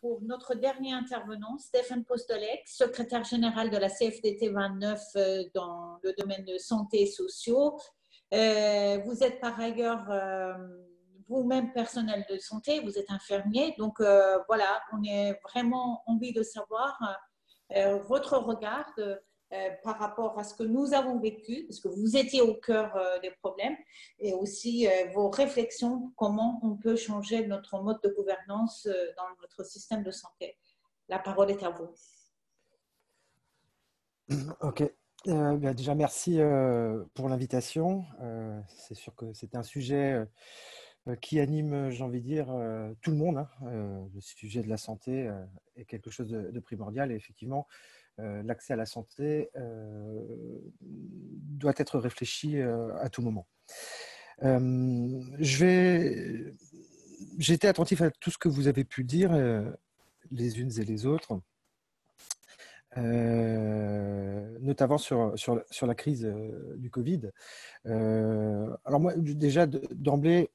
pour notre dernier intervenant, Stéphane Postolek, secrétaire général de la CFDT 29 dans le domaine de santé et sociaux. Vous êtes par ailleurs vous-même personnel de santé, vous êtes infirmier. Donc voilà, on est vraiment envie de savoir votre regard par rapport à ce que nous avons vécu, parce que vous étiez au cœur des problèmes, et aussi vos réflexions, comment on peut changer notre mode de gouvernance dans notre système de santé. La parole est à vous. Ok. Bien, déjà, merci pour l'invitation. C'est sûr que c'est un sujet qui anime, j'ai envie de dire, tout le monde. Hein. Le sujet de la santé est quelque chose de primordial. Et effectivement, l'accès à la santé doit être réfléchi à tout moment. J'ai été attentif à tout ce que vous avez pu dire, les unes et les autres. Notamment sur la crise du Covid. Alors moi, déjà, d'emblée,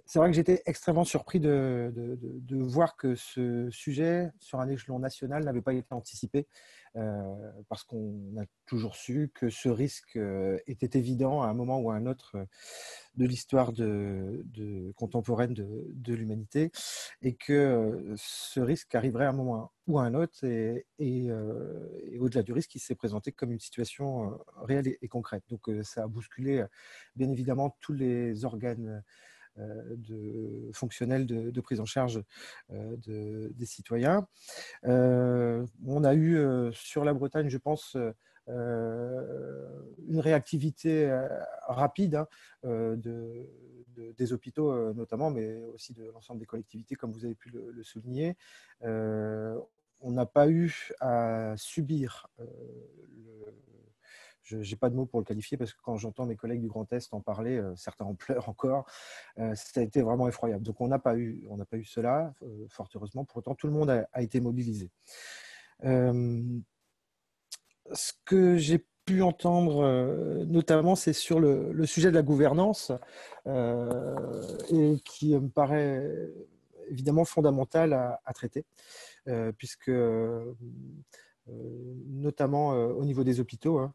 c'est vrai que j'étais extrêmement surpris de voir que ce sujet, sur un échelon national, n'avait pas été anticipé, parce qu'on a toujours su que ce risque était évident à un moment ou à un autre de l'histoire contemporaine de l'humanité, et que ce risque arriverait à un moment ou à un autre, et au-delà du risque, il s'est présenté comme une situation réelle et concrète. Donc ça a bousculé bien évidemment tous les organes fonctionnels de prise en charge des citoyens. On a eu sur la Bretagne, je pense, une réactivité rapide, hein, des hôpitaux notamment, mais aussi de l'ensemble des collectivités, comme vous avez pu le souligner. On n'a pas eu à subir je n'ai pas de mots pour le qualifier, parce que quand j'entends mes collègues du Grand Est en parler, certains en pleurent encore, ça a été vraiment effroyable. Donc on n'a pas eu cela, fort heureusement. Pour autant, tout le monde a été mobilisé. Ce que j'ai pu entendre, notamment, c'est sur le sujet de la gouvernance, et qui me paraît évidemment fondamental à traiter, puisque notamment au niveau des hôpitaux, hein,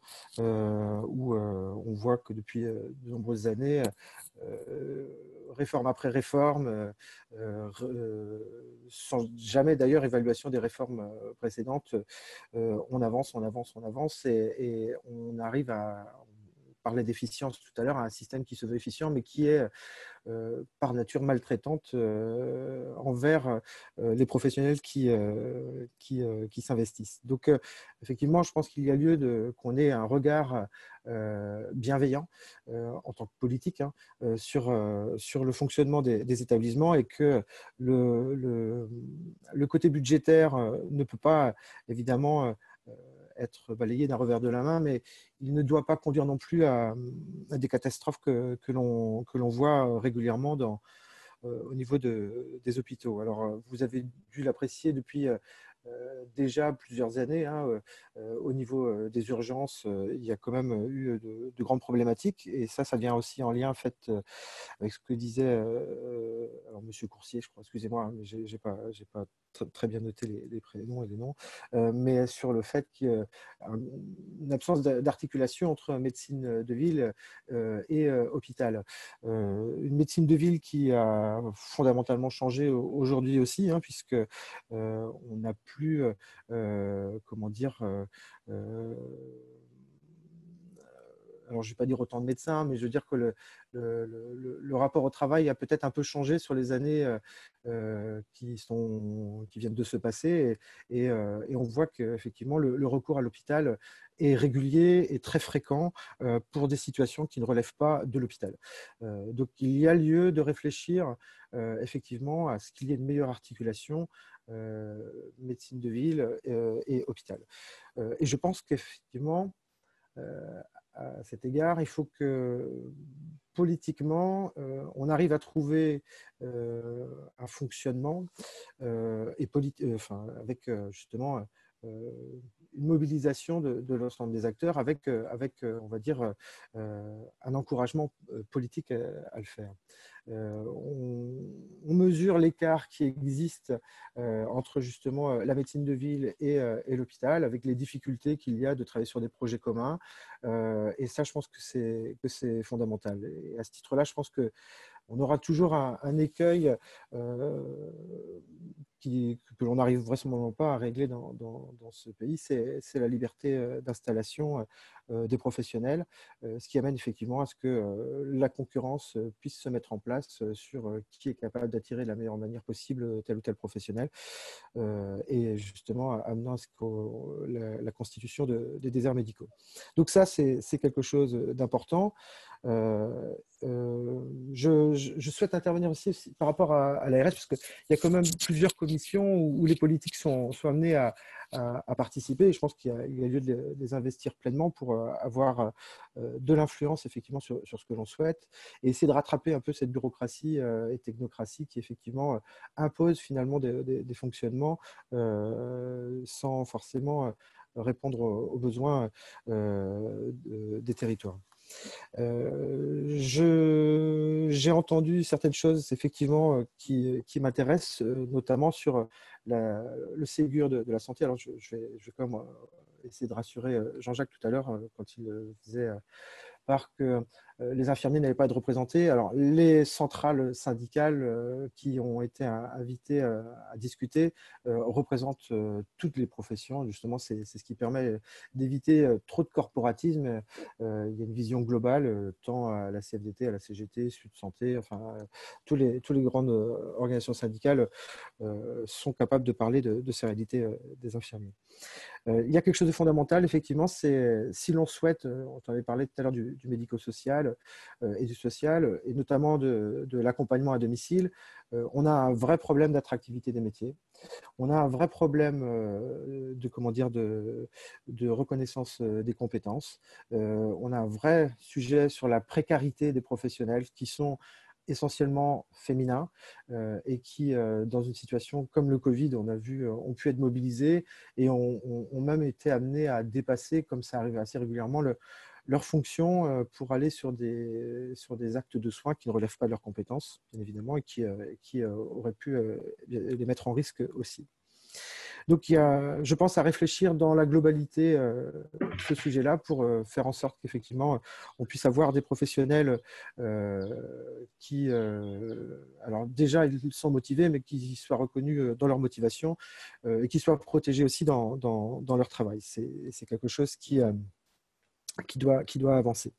où on voit que depuis de nombreuses années, réforme après réforme, sans jamais d'ailleurs évaluation des réformes précédentes, on avance, et on arrive à… On parlait d'efficience tout à l'heure, à un système qui se veut efficient, mais qui est par nature maltraitante envers les professionnels qui s'investissent. Donc, effectivement, je pense qu'il y a lieu qu'on ait un regard bienveillant en tant que politique, hein, sur le fonctionnement des établissements, et que le côté budgétaire ne peut pas, évidemment, être balayé d'un revers de la main, mais il ne doit pas conduire non plus à des catastrophes que l'on voit régulièrement au niveau des hôpitaux. Alors, vous avez dû l'apprécier depuis déjà plusieurs années, hein, au niveau des urgences, il y a quand même eu de grandes problématiques, et ça vient aussi en lien en fait, avec ce que disait alors Monsieur Coursier, je crois, excusez-moi, hein, mais j'ai pas très bien noté les prénoms et les noms, mais sur le fait qu'il y a une absence d'articulation entre médecine de ville et hôpital. Une médecine de ville qui a fondamentalement changé aujourd'hui aussi, hein, puisque on n'a plus, comment dire, alors je ne vais pas dire autant de médecins, mais je veux dire que le rapport au travail a peut-être un peu changé sur les années qui viennent de se passer, et on voit qu'effectivement le recours à l'hôpital est régulier et très fréquent pour des situations qui ne relèvent pas de l'hôpital. Donc il y a lieu de réfléchir effectivement à ce qu'il y ait une meilleure articulation médecine de ville et hôpital. Et je pense qu'effectivement, à cet égard, il faut que politiquement, on arrive à trouver un fonctionnement avec justement une mobilisation de l'ensemble des acteurs avec, on va dire, un encouragement politique à le faire. On mesure l'écart qui existe entre justement la médecine de ville et l'hôpital, avec les difficultés qu'il y a de travailler sur des projets communs. Et ça, je pense que c'est fondamental. Et à ce titre-là, je pense que on aura toujours un écueil que l'on n'arrive vraisemblablement pas à régler dans ce pays, c'est la liberté d'installation des professionnels, ce qui amène effectivement à ce que la concurrence puisse se mettre en place sur qui est capable d'attirer de la meilleure manière possible tel ou tel professionnel, et justement amenant à ce que la constitution des déserts médicaux. Donc ça, c'est quelque chose d'important. Je souhaite intervenir aussi par rapport à l'ARS, parce qu'il y a quand même plusieurs commissions où les politiques sont amenés à participer. Et je pense qu'il y a lieu de les investir pleinement pour avoir de l'influence effectivement sur ce que l'on souhaite et essayer de rattraper un peu cette bureaucratie et technocratie qui effectivement impose finalement des fonctionnements sans forcément répondre aux besoins des territoires. J'ai entendu certaines choses effectivement qui m'intéressent, notamment sur le Ségur de la santé. Alors je vais quand même essayer de rassurer Jean-Jacques tout à l'heure quand il disait par que les infirmiers n'avaient pas à être représentés. Alors, les centrales syndicales qui ont été invitées à discuter représentent toutes les professions. Justement, c'est ce qui permet d'éviter trop de corporatisme. Il y a une vision globale, tant à la CFDT, à la CGT, Sud Santé, enfin, tous les grandes organisations syndicales sont capables de parler de ces réalités des infirmiers. Il y a quelque chose de fondamental, effectivement, c'est si l'on souhaite, on en avait parlé tout à l'heure du médico-social et du social, et notamment de l'accompagnement à domicile, on a un vrai problème d'attractivité des métiers. On a un vrai problème de reconnaissance des compétences. On a un vrai sujet sur la précarité des professionnels qui sont essentiellement féminins et qui, dans une situation comme le Covid, on a vu, ont pu être mobilisés et ont même été amenés à dépasser, comme ça arrive assez régulièrement, leurs fonctions pour aller sur des actes de soins qui ne relèvent pas de leurs compétences, bien évidemment, et qui auraient pu les mettre en risque aussi. Donc, il y a, je pense, à réfléchir dans la globalité ce sujet-là pour faire en sorte qu'effectivement, on puisse avoir des professionnels qui, alors déjà, ils sont motivés, mais qui soient reconnus dans leur motivation et qui soient protégés aussi dans leur travail. C'est quelque chose qui doit avancer.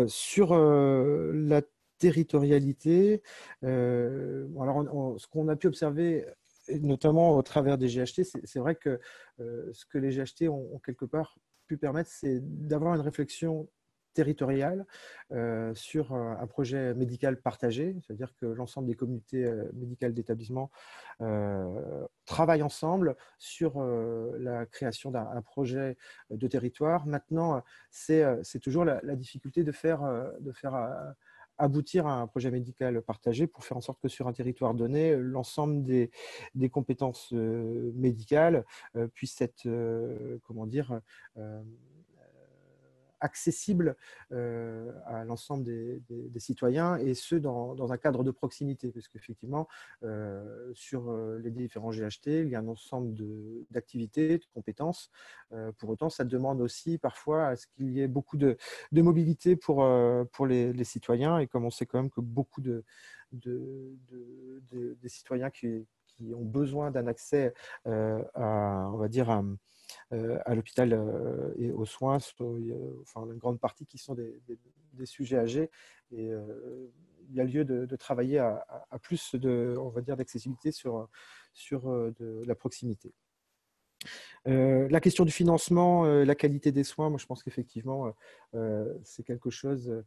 Sur la territorialité, alors ce qu'on a pu observer, notamment au travers des GHT, c'est vrai que ce que les GHT ont quelque part pu permettre, c'est d'avoir une réflexion territoriale sur un projet médical partagé, c'est-à-dire que l'ensemble des communautés médicales d'établissement travaillent ensemble sur la création d'un projet de territoire. Maintenant, c'est toujours la difficulté de faire aboutir à un projet médical partagé pour faire en sorte que sur un territoire donné, l'ensemble des compétences médicales puissent être, comment dire, accessible à l'ensemble des citoyens, et ce, dans un cadre de proximité, parce qu'effectivement, sur les différents GHT, il y a un ensemble d'activités, de compétences. Pour autant, ça demande aussi parfois à ce qu'il y ait beaucoup de mobilité pour les citoyens, et comme on sait quand même que beaucoup des citoyens qui ont besoin d'un accès on va dire, à l'hôpital et aux soins, enfin, une grande partie qui sont des sujets âgés. Et il y a lieu de travailler à plus on va dire, d'accessibilité sur de la proximité. La question du financement, la qualité des soins, moi je pense qu'effectivement c'est quelque chose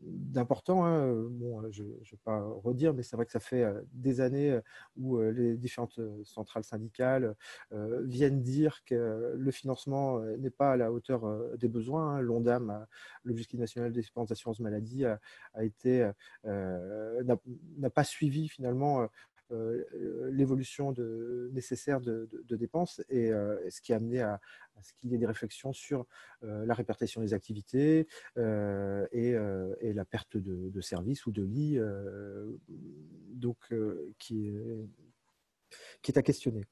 d'important. Hein. Bon, je ne vais pas redire, mais c'est vrai que ça fait des années où les différentes centrales syndicales viennent dire que le financement n'est pas à la hauteur des besoins. Hein. L'ONDAM, l'Objectif national d'espérance d'assurance maladie, n'a pas suivi finalement l'évolution nécessaire de dépenses et ce qui a amené à ce qu'il y ait des réflexions sur la répartition des activités et la perte de services ou de lits, donc qui est à questionner.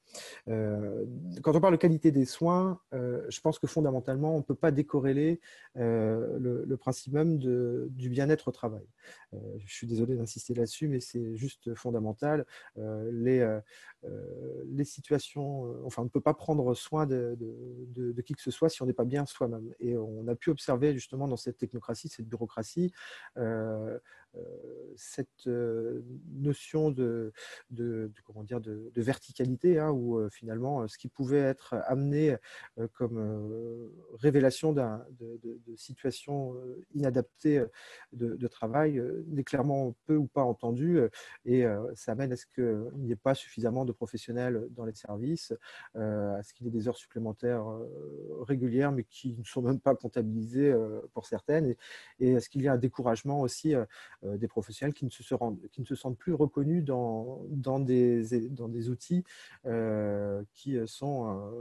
Quand on parle de qualité des soins, je pense que fondamentalement, on ne peut pas décorréler le principe même du bien-être au travail. Je suis désolé d'insister là-dessus, mais c'est juste fondamental. Les situations, enfin, on ne peut pas prendre soin de qui que ce soit si on n'est pas bien soi-même. Et on a pu observer justement dans cette technocratie, cette bureaucratie, cette notion comment dire, de verticalité, hein, où finalement ce qui pouvait être amené comme révélation de situations inadaptées de travail n'est clairement peu ou pas entendu, et ça amène à ce qu'il n'y ait pas suffisamment de professionnels dans les services, à ce qu'il y ait des heures supplémentaires régulières mais qui ne sont même pas comptabilisées pour certaines, et à ce qu'il y ait un découragement aussi des professionnels qui ne se sentent plus reconnus dans des outils qui sont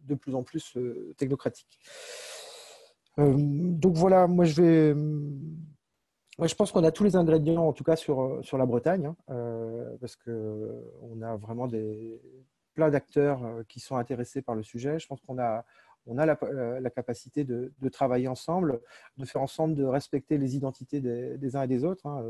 de plus en plus technocratiques. Donc voilà, moi je pense qu'on a tous les ingrédients, en tout cas sur la Bretagne, hein, parce qu'on a vraiment plein d'acteurs qui sont intéressés par le sujet. Je pense qu'on a la capacité de travailler ensemble, de faire ensemble, de respecter les identités des uns et des autres, hein.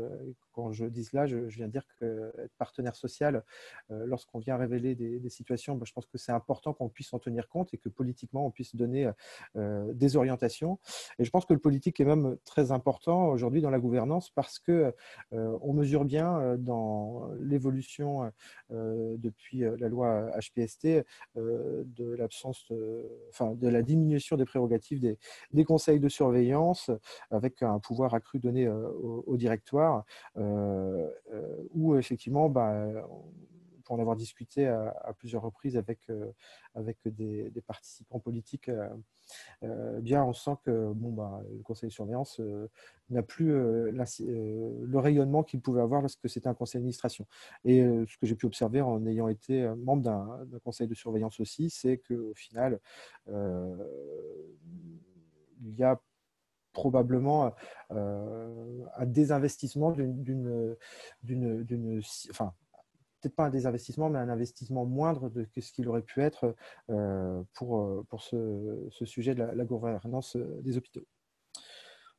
Quand je dis cela, je viens dire qu'être partenaire social, lorsqu'on vient révéler des situations, je pense que c'est important qu'on puisse en tenir compte et que politiquement, on puisse donner des orientations. Et je pense que le politique est même très important aujourd'hui dans la gouvernance parce qu'on mesure bien dans l'évolution depuis la loi HPST de l'absence, enfin, de la diminution des prérogatives des conseils de surveillance avec un pouvoir accru donné au directoire, où effectivement, pour en avoir discuté à plusieurs reprises avec des participants politiques, bien on sent que le conseil de surveillance n'a plus le rayonnement qu'il pouvait avoir lorsque c'était un conseil d'administration. Et ce que j'ai pu observer en ayant été membre d'un conseil de surveillance aussi, c'est qu'au final, il y a probablement un désinvestissement enfin, peut-être pas un désinvestissement, mais un investissement moindre que ce qu'il aurait pu être pour ce sujet de la gouvernance des hôpitaux.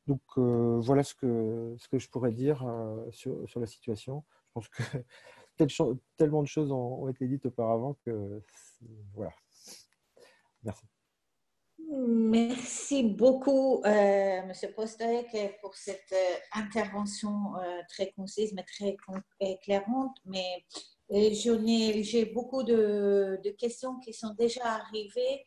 Donc voilà ce que je pourrais dire sur la situation. Je pense que tellement de choses ont été dites auparavant que voilà. Merci. Merci beaucoup, Monsieur Postolek, pour cette intervention très concise, mais très éclairante. Mais j'ai beaucoup de questions qui sont déjà arrivées